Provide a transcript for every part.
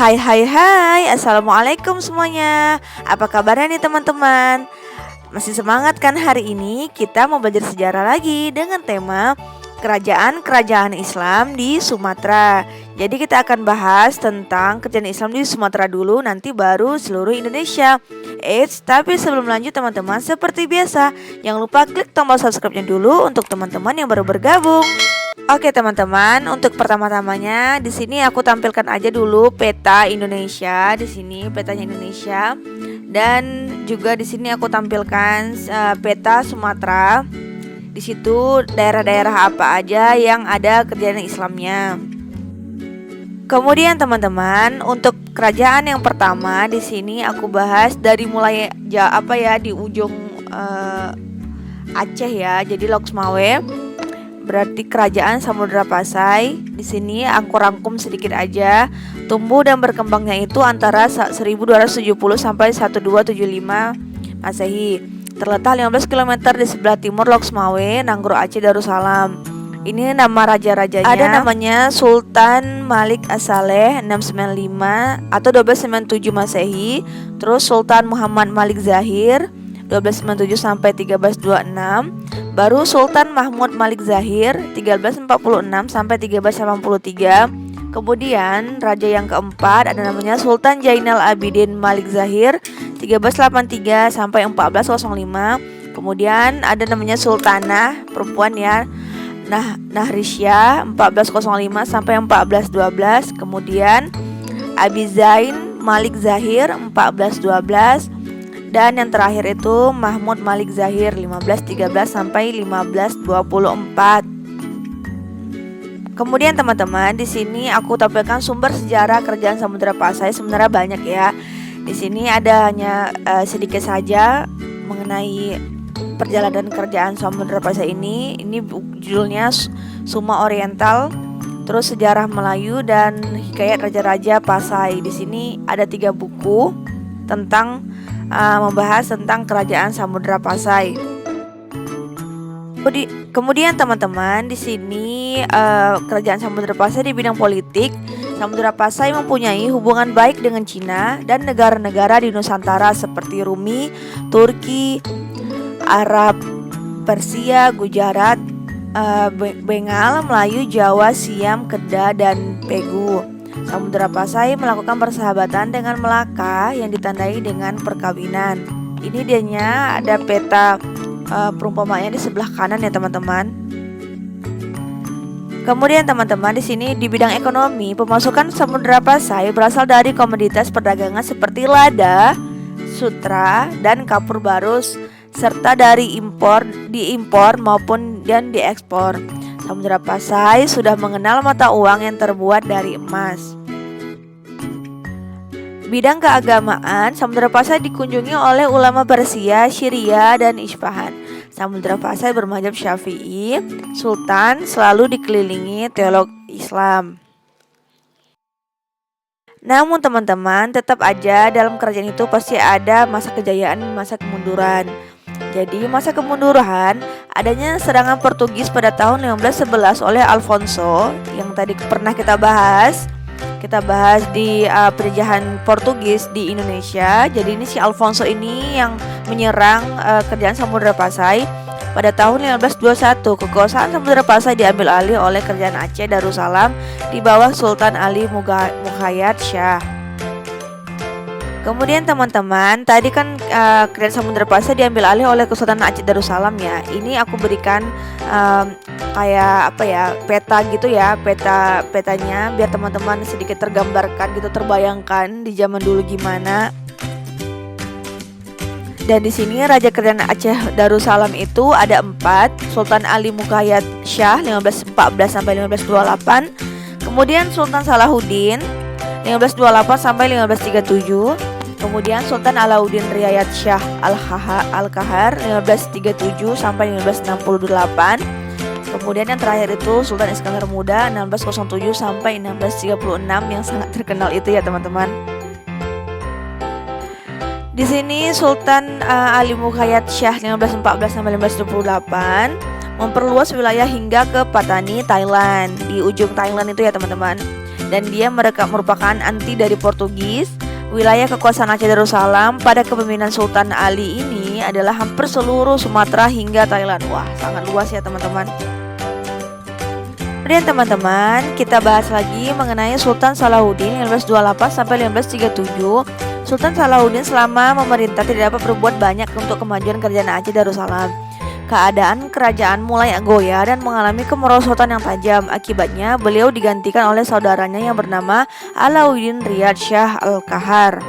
Hai hai hai, Assalamualaikum semuanya. Apa kabarnya nih teman-teman? Masih semangat kan hari ini? Kita mau belajar sejarah lagi dengan tema kerajaan-kerajaan Islam di Sumatera. Jadi kita akan bahas tentang kerajaan Islam di Sumatera dulu, nanti baru seluruh Indonesia. Tapi sebelum lanjut teman-teman, seperti biasa, jangan lupa klik tombol subscribe-nya dulu untuk teman-teman yang baru bergabung. Oke teman-teman, untuk pertama-tamanya di sini aku tampilkan aja dulu peta Indonesia. Di sini petanya Indonesia, dan juga di sini aku tampilkan peta Sumatera. Di situ daerah-daerah apa aja yang ada kerajaan Islamnya. Kemudian teman-teman, untuk kerajaan yang pertama di sini aku bahas dari mulai di ujung Aceh ya. Jadi Loksmawe berarti kerajaan Samudra Pasai. Di sini aku rangkum sedikit aja. Tumbuh dan berkembangnya itu antara 1270 sampai 1275 Masehi. Terletak 15 km di sebelah timur Loksmawe, Nanggro Aceh Darussalam. Ini nama raja-rajanya. Ada namanya Sultan Malik As-Saleh 695 atau 1297 Masehi. Terus Sultan Muhammad Malik Zahir 1297 sampai 1326. Baru Sultan Mahmud Malik Zahir 1346 sampai 1383. Kemudian raja yang keempat ada namanya Sultan Jainal Abidin Malik Zahir 1383 sampai 1405. Kemudian ada namanya Sultanah perempuan ya, Nahrisyah 1405 sampai 1412. Kemudian Abi Zain Malik Zahir 1412. Dan yang terakhir itu Mahmud Malik Zahir 1513 sampai 1524. Kemudian teman-teman, di sini aku tampilkan sumber sejarah kerajaan Samudra Pasai. Sebenarnya banyak ya. Di sini ada hanya sedikit saja mengenai perjalanan kerajaan Samudra Pasai ini. Ini judulnya Suma Oriental, terus sejarah Melayu dan hikayat raja-raja Pasai. Di sini ada 3 buku tentang membahas tentang kerajaan Samudra Pasai. Kemudian teman-teman, di sini kerajaan Samudra Pasai di bidang politik. Samudra Pasai mempunyai hubungan baik dengan Cina dan negara-negara di Nusantara seperti Rumi, Turki, Arab, Persia, Gujarat, Bengal, Melayu, Jawa, Siam, Kedah, dan Pegu. Samudra Pasai melakukan persahabatan dengan Melaka yang ditandai dengan perkawinan. Ini dianya ada peta perumpamaannya di sebelah kanan ya teman-teman. Kemudian teman-teman, di sini di bidang ekonomi, pemasukan Samudra Pasai berasal dari komoditas perdagangan seperti lada, sutra, dan kapur barus, serta dari diimpor maupun dan diekspor. Samudra Pasai sudah mengenal mata uang yang terbuat dari emas. Bidang keagamaan, Samudra Pasai dikunjungi oleh ulama Persia, Syria, dan Isfahan. Samudra Pasai bermadzhab Syafi'i. Sultan selalu dikelilingi teolog Islam. Namun teman-teman, tetap aja dalam kerajaan itu pasti ada masa kejayaan dan masa kemunduran. Jadi masa kemunduran adanya serangan Portugis pada tahun 1511 oleh Alfonso yang tadi pernah kita bahas. Kita bahas di penjajahan Portugis di Indonesia. Jadi ini si Alfonso ini yang menyerang kerajaan Samudra Pasai pada tahun 1521. Kekuasaan Samudra Pasai diambil alih oleh kerajaan Aceh Darussalam di bawah Sultan Ali Muqayyad Shah. Kemudian teman-teman, tadi kan kerajaan Samudra Pasai diambil alih oleh Kesultanan Aceh Darussalam ya. Ini aku berikan peta gitu ya, petanya biar teman-teman sedikit tergambarkan gitu, terbayangkan di zaman dulu gimana. Dan di sini raja kerajaan Aceh Darussalam itu ada 4, Sultan Ali Muqayyad Shah 1514 sampai 1528. Kemudian Sultan Salahuddin 1528 sampai 1537. Kemudian Sultan Alauddin Riayat Shah Al-Kahar 1537 sampai 1568. Kemudian yang terakhir itu Sultan Iskandar Muda 1607 sampai 1636 yang sangat terkenal itu ya teman-teman. Di sini Sultan Ali Muqayyad Shah 1514 sampai 1528 memperluas wilayah hingga ke Patani, Thailand. Di ujung Thailand itu ya teman-teman. dan dia merupakan anti dari Portugis. Wilayah kekuasaan Aceh Darussalam pada kepemimpinan Sultan Ali ini adalah hampir seluruh Sumatera hingga Thailand. Wah, sangat luas ya teman-teman. Kemudian teman-teman, kita bahas lagi mengenai Sultan Salahuddin 1528 sampai 1537. Sultan Salahuddin selama memerintah tidak dapat berbuat banyak untuk kemajuan kerajaan Aceh Darussalam. Keadaan kerajaan mulai goyah dan mengalami kemerosotan yang tajam. Akibatnya, beliau digantikan oleh saudaranya yang bernama Alauddin Riyad Shah Al-Qahar.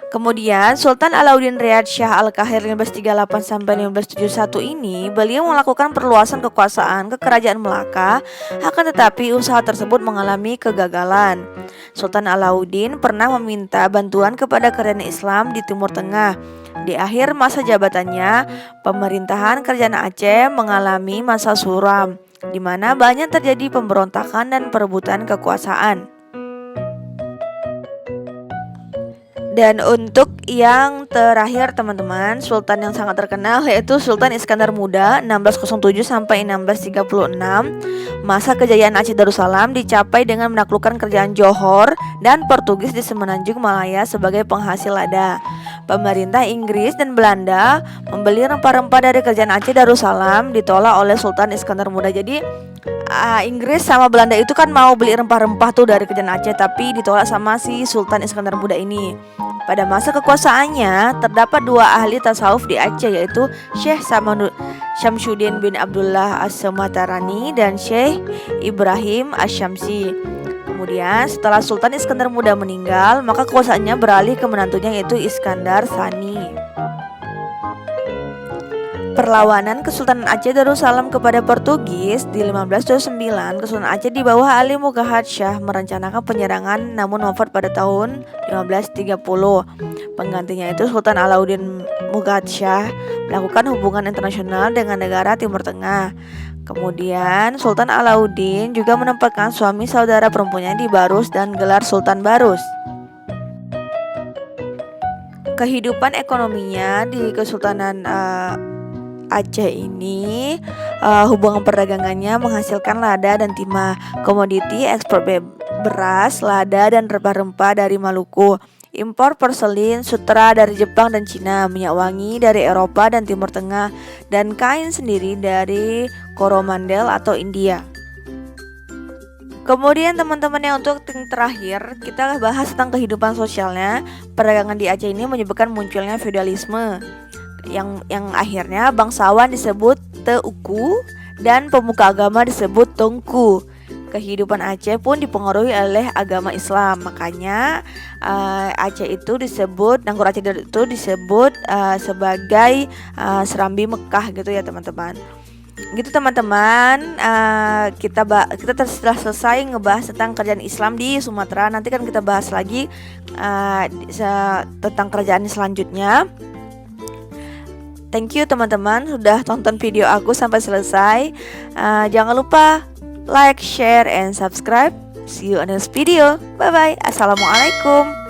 Kemudian Sultan Alauddin Riyad Shah Al-Qahar 1538 sampai 1571 ini beliau melakukan perluasan kekuasaan ke kerajaan Melaka, akan tetapi usaha tersebut mengalami kegagalan. Sultan Alauddin pernah meminta bantuan kepada kerajaan Islam di Timur Tengah. Di akhir masa jabatannya, pemerintahan kerajaan Aceh mengalami masa suram, di mana banyak terjadi pemberontakan dan perebutan kekuasaan. Dan untuk yang terakhir teman-teman, sultan yang sangat terkenal yaitu Sultan Iskandar Muda 1607 sampai 1636. Masa kejayaan Aceh Darussalam dicapai dengan menaklukkan kerajaan Johor dan Portugis di semenanjung Malaya sebagai penghasil lada. Pemerintah Inggris dan Belanda membeli rempah-rempah dari kerajaan Aceh Darussalam ditolak oleh Sultan Iskandar Muda. Jadi Inggris sama Belanda itu kan mau beli rempah-rempah tuh dari kerajaan Aceh, tapi ditolak sama si Sultan Iskandar Muda ini. Pada masa kekuasaannya terdapat dua ahli tasawuf di Aceh, yaitu Syekh Syamsuddin bin Abdullah As-Samatarani dan Syekh Ibrahim Asy-Syamsi. Kemudian setelah Sultan Iskandar Muda meninggal, maka kekuasaannya beralih ke menantunya yaitu Iskandar Tsani. Perlawanan Kesultanan Aceh Darussalam kepada Portugis di 1529, Kesultanan Aceh di bawah Ali Mughad Shah merencanakan penyerangan namun wafat pada tahun 1530. Penggantinya itu Sultan Alauddin Mughad Shah melakukan hubungan internasional dengan negara Timur Tengah. Kemudian Sultan Alauddin juga menempatkan suami saudara perempuannya di Barus dan gelar Sultan Barus. Kehidupan ekonominya di Kesultanan Aceh ini hubungan perdagangannya menghasilkan lada dan timah, komoditi ekspor beras, lada dan rempah-rempah dari Maluku, impor porselin, sutra dari Jepang dan Cina, minyak wangi dari Eropa dan Timur Tengah, dan kain sendiri dari Coromandel atau India. Kemudian teman-teman, yang untuk yang terakhir kita bahas tentang kehidupan sosialnya. Perdagangan di Aceh ini menyebabkan munculnya feodalisme yang akhirnya bangsawan disebut Teuku dan pemuka agama disebut Tengku. Kehidupan Aceh pun dipengaruhi oleh agama Islam. Makanya Aceh itu disebut, Nanggur Aceh itu disebut sebagai Serambi Mekah gitu ya teman-teman. Gitu teman-teman, kita setelah selesai ngebahas tentang kerajaan Islam di Sumatera. Nanti kan kita bahas lagi tentang kerajaan selanjutnya. Thank you teman-teman sudah tonton video aku sampai selesai. Jangan lupa like, share, and subscribe. See you on the next video. Bye bye. Assalamualaikum.